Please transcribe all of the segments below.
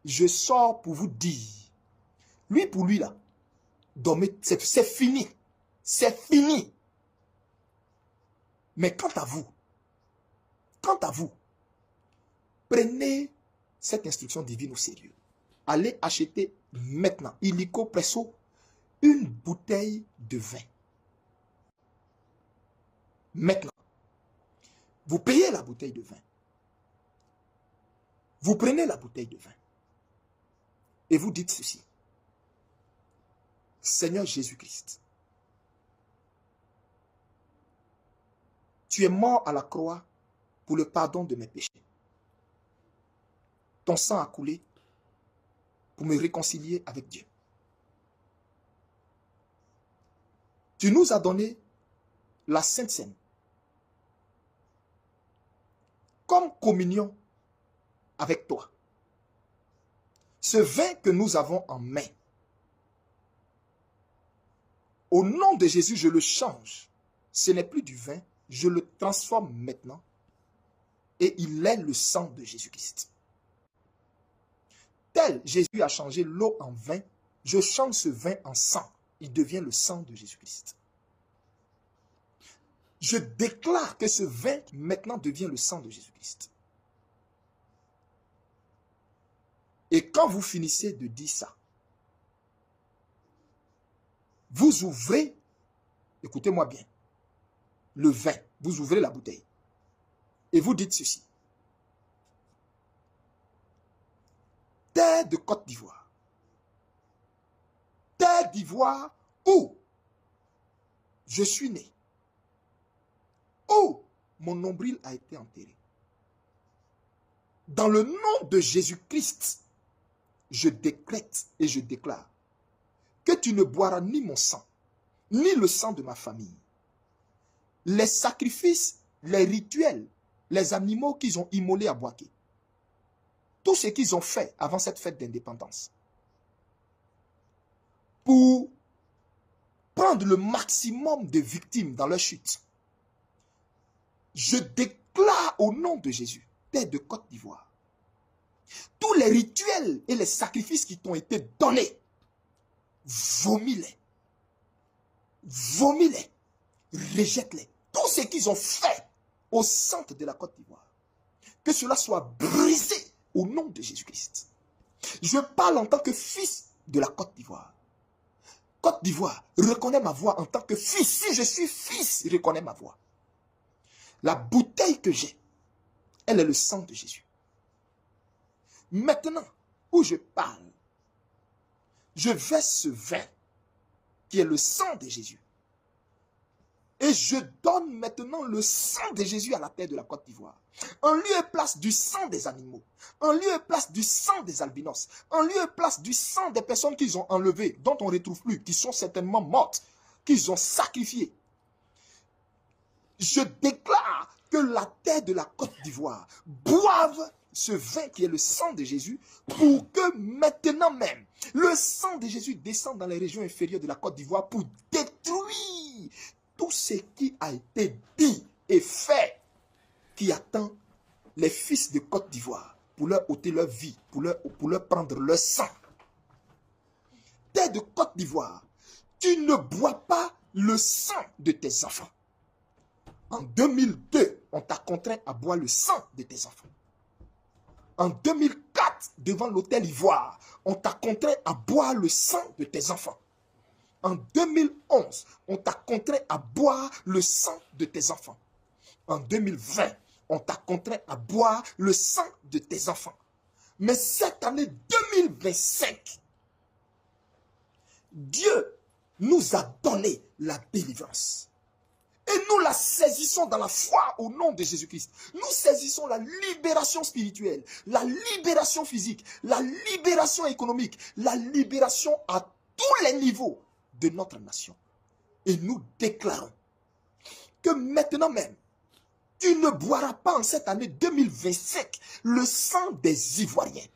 je sors pour vous dire, lui pour lui là, dormez, c'est fini. C'est fini. Mais quant à vous, prenez cette instruction divine au sérieux. Allez acheter maintenant, illico presso, une bouteille de vin. Maintenant, vous payez la bouteille de vin. Vous prenez la bouteille de vin. Et vous dites ceci. Seigneur Jésus-Christ, tu es mort à la croix pour le pardon de mes péchés. Ton sang a coulé pour me réconcilier avec Dieu. Tu nous as donné la Sainte Seine comme communion avec toi. Ce vin que nous avons en main, au nom de Jésus, je le change. Ce n'est plus du vin, je le transforme maintenant et il est le sang de Jésus-Christ. Tel Jésus a changé l'eau en vin, je change ce vin en sang. Il devient le sang de Jésus-Christ. Je déclare que ce vin maintenant devient le sang de Jésus-Christ. Et quand vous finissez de dire ça, vous ouvrez, écoutez-moi bien, le vin, vous ouvrez la bouteille et vous dites ceci. Terre de Côte d'Ivoire. Terre d'Ivoire où je suis né. Où mon nombril a été enterré. Dans le nom de Jésus-Christ, je décrète et je déclare que tu ne boiras ni mon sang, ni le sang de ma famille. Les sacrifices, les rituels, les animaux qu'ils ont immolés à Boaké, tout ce qu'ils ont fait avant cette fête d'indépendance, pour prendre le maximum de victimes dans leur chute, je déclare au nom de Jésus, terre de Côte d'Ivoire, tous les rituels et les sacrifices qui t'ont été donnés, vomis-les, rejette-les. Tout ce qu'ils ont fait au centre de la Côte d'Ivoire, que cela soit brisé au nom de Jésus-Christ. Je parle en tant que fils de la Côte d'Ivoire. Côte d'Ivoire, reconnais ma voix en tant que fils. Si je suis fils, reconnais ma voix. La bouteille que j'ai, elle est le sang de Jésus. Maintenant, où je parle, je verse ce vin qui est le sang de Jésus. Et je donne maintenant le sang de Jésus à la terre de la Côte d'Ivoire. En lieu et place du sang des animaux. En lieu et place du sang des albinos. En lieu et place du sang des personnes qu'ils ont enlevées, dont on ne retrouve plus, qui sont certainement mortes, qu'ils ont sacrifiées. Je déclare que la terre de la Côte d'Ivoire boive ce vin qui est le sang de Jésus pour que maintenant même, le sang de Jésus descende dans les régions inférieures de la Côte d'Ivoire pour détruire tout ce qui a été dit et fait qui attend les fils de Côte d'Ivoire pour leur ôter leur vie, pour leur prendre leur sang. Terre de Côte d'Ivoire, tu ne bois pas le sang de tes enfants. En 2002, on t'a contraint à boire le sang de tes enfants. En 2004, devant l'hôtel Ivoire, on t'a contraint à boire le sang de tes enfants. En 2011, on t'a contraint à boire le sang de tes enfants. En 2020, on t'a contraint à boire le sang de tes enfants. Mais cette année 2025, Dieu nous a donné la délivrance. Et nous la saisissons dans la foi au nom de Jésus-Christ. Nous saisissons la libération spirituelle, la libération physique, la libération économique, la libération à tous les niveaux de notre nation. Et nous déclarons que maintenant même, tu ne boiras pas en cette année 2025 le sang des Ivoiriens.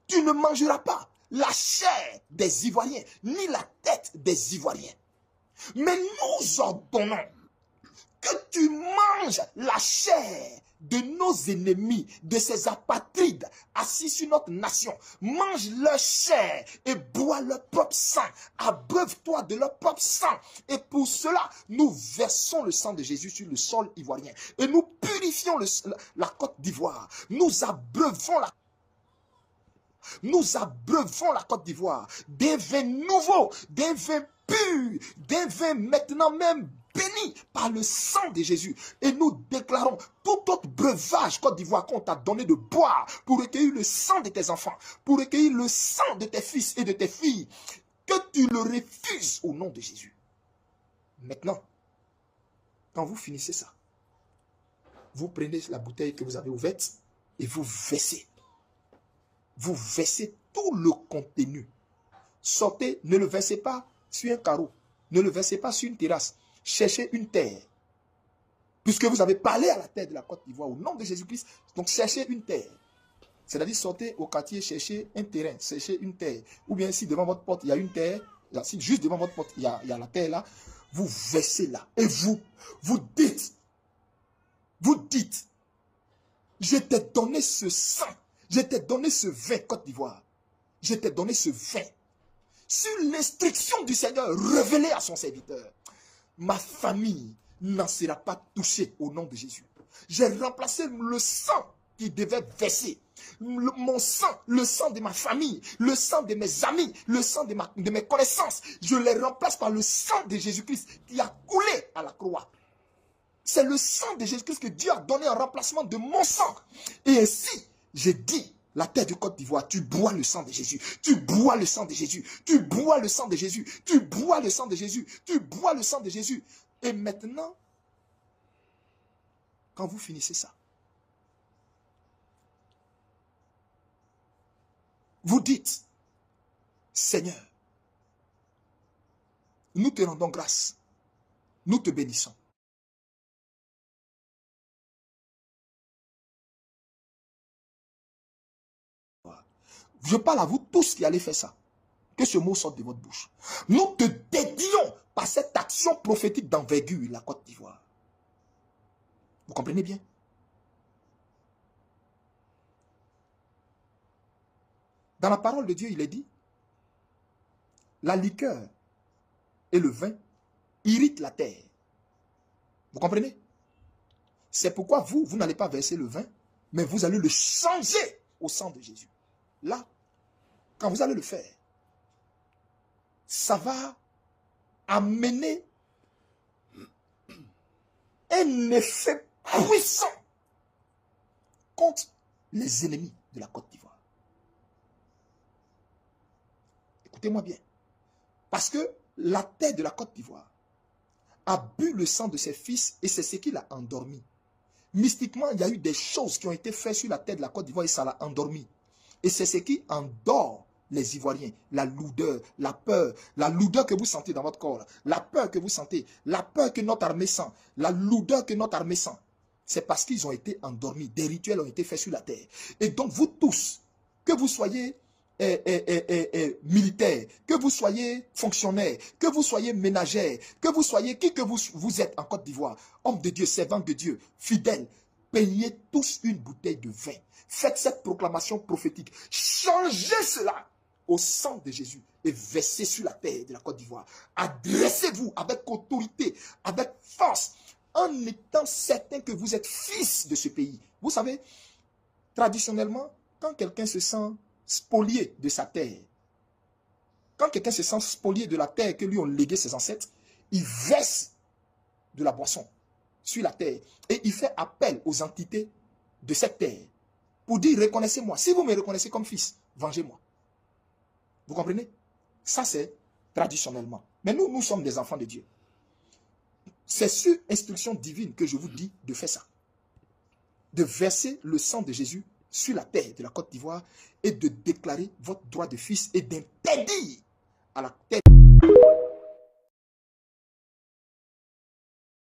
Tu ne mangeras pas la chair des Ivoiriens, ni la tête des Ivoiriens. Mais nous ordonnons que tu manges la chair de nos ennemis, de ces apatrides assis sur notre nation. Mange leur chair et bois leur propre sang. Abreuve-toi de leur propre sang. Et pour cela, nous versons le sang de Jésus sur le sol ivoirien. Et nous purifions la Côte d'Ivoire. Nous abreuvons la Côte d'Ivoire d'un vin nouveau, d'un vin pur, d'un vin maintenant même béni par le sang de Jésus. Et nous déclarons tout autre breuvage Côte d'Ivoire qu'on t'a donné de boire pour recueillir le sang de tes enfants, pour recueillir le sang de tes fils et de tes filles, que tu le refuses au nom de Jésus. Maintenant, quand vous finissez ça, vous prenez la bouteille que vous avez ouverte et vous versez. Vous versez tout le contenu. Sortez, ne le versez pas sur un carreau. Ne le versez pas sur une terrasse. Cherchez une terre. Puisque vous avez parlé à la terre de la Côte d'Ivoire au nom de Jésus-Christ, donc cherchez une terre. C'est-à-dire sortez au quartier, cherchez un terrain, cherchez une terre. Ou bien si devant votre porte, il y a une terre, là, si juste devant votre porte, il y a la terre là, vous versez là. Et vous dites, je t'ai donné ce sang, je t'ai donné ce vin Côte d'Ivoire, je t'ai donné ce vin. Sur l'instruction du Seigneur révélée à son serviteur, ma famille n'en sera pas touchée au nom de Jésus. J'ai remplacé le sang qui devait verser. Mon sang, le sang de ma famille, le sang de mes amis, le sang de mes connaissances. Je les remplace par le sang de Jésus-Christ qui a coulé à la croix. C'est le sang de Jésus-Christ que Dieu a donné en remplacement de mon sang. Et ainsi, j'ai dit, la terre de Côte d'Ivoire, tu bois le sang de Jésus. Tu bois le sang de Jésus. Tu bois le sang de Jésus. Tu bois le sang de Jésus. Tu bois le sang de Jésus. Et maintenant, quand vous finissez ça, vous dites, Seigneur, nous te rendons grâce. Nous te bénissons. Je parle à vous tous qui allez faire ça. Que ce mot sorte de votre bouche. Nous te dédions par cette action prophétique d'envergure la Côte d'Ivoire. Vous comprenez bien? Dans la parole de Dieu, il est dit, la liqueur et le vin irritent la terre. Vous comprenez? C'est pourquoi vous n'allez pas verser le vin, mais vous allez le changer au sang de Jésus. Là, quand vous allez le faire, ça va amener un effet puissant contre les ennemis de la Côte d'Ivoire. Écoutez-moi bien. Parce que la terre de la Côte d'Ivoire a bu le sang de ses fils et c'est ce qui l'a endormi. Mystiquement, il y a eu des choses qui ont été faites sur la terre de la Côte d'Ivoire et ça l'a endormi. Et c'est ce qui endort les Ivoiriens. La lourdeur que vous sentez dans votre corps, la peur que vous sentez, la peur que notre armée sent, la lourdeur que notre armée sent. C'est parce qu'ils ont été endormis. Des rituels ont été faits sur la terre. Et donc vous tous, que vous soyez militaires, que vous soyez fonctionnaires, que vous soyez ménagères, que vous soyez qui que vous êtes en Côte d'Ivoire, homme de Dieu, servant de Dieu, fidèle, payez tous une bouteille de vin. Faites cette proclamation prophétique. Changez cela au sang de Jésus et versez sur la terre de la Côte d'Ivoire. Adressez-vous avec autorité, avec force, en étant certain que vous êtes fils de ce pays. Vous savez, traditionnellement, quand quelqu'un se sent spolié de sa terre, quand quelqu'un se sent spolié de la terre que lui ont légué ses ancêtres, il verse de la boisson sur la terre et il fait appel aux entités de cette terre pour dire reconnaissez-moi. Si vous me reconnaissez comme fils, vengez-moi. Vous comprenez? Ça c'est traditionnellement. Mais nous sommes des enfants de Dieu. C'est sur instruction divine que je vous dis de faire ça. De verser le sang de Jésus sur la terre de la Côte d'Ivoire et de déclarer votre droit de fils et d'interdire à la terre